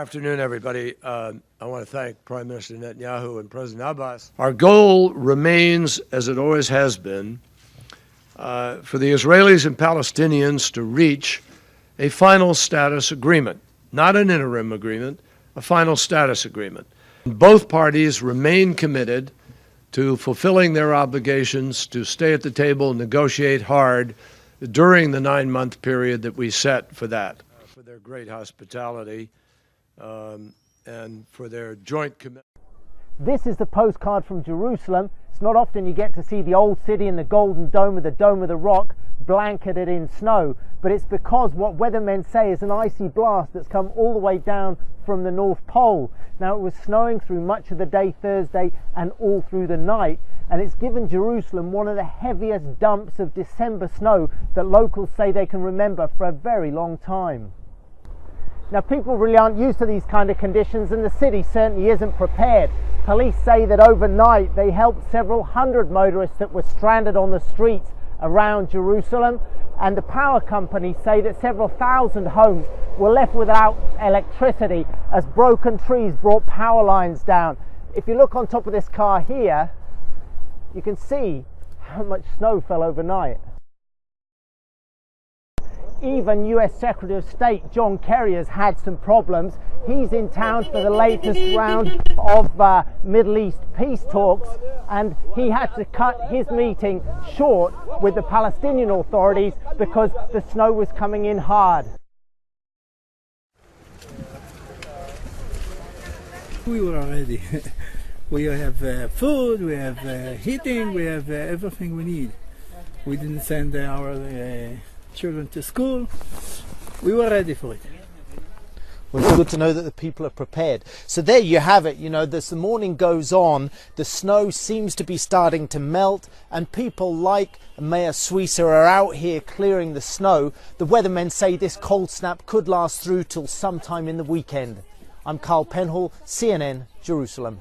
Afternoon, everybody. I want to thank Prime Minister Netanyahu and President Abbas. Our goal remains, as it always has been, for the Israelis and Palestinians to reach a final status agreement, not an interim agreement, a final status agreement. Both parties remain committed to fulfilling their obligations to stay at the table and negotiate hard during the 9-month period that we set for that. For their great hospitality and for their joint commitment. This is the postcard from Jerusalem. It's not often you get to see the old city and the Golden Dome with the Dome of the Rock blanketed in snow, but it's because what weathermen say is an icy blast that's come all the way down from the North Pole. Now, it was snowing through much of the day Thursday and all through the night, and it's given Jerusalem one of the heaviest dumps of December snow that locals say they can remember for a very long time. Now, people really aren't used to these kind of conditions, and the city certainly isn't prepared. Police say that overnight they helped several hundred motorists that were stranded on the streets around Jerusalem, and the power companies say that several thousand homes were left without electricity as broken trees brought power lines down. If you look on top of this car here, you can see how much snow fell overnight. Even US Secretary of State John Kerry has had some problems. He's in town for the latest round of Middle East peace talks, and he had to cut his meeting short with the Palestinian authorities because the snow was coming in hard. We were ready. We have food, we have heating, we have everything we need. We didn't send our children to school. We were ready for it. Well, it's good to know that the people are prepared. So there you have it. You know, as the morning goes on, the snow seems to be starting to melt, and people like Mayor Suissa are out here clearing the snow. The weathermen say this cold snap could last through till sometime in the weekend. I'm Carl Penhall, CNN, Jerusalem.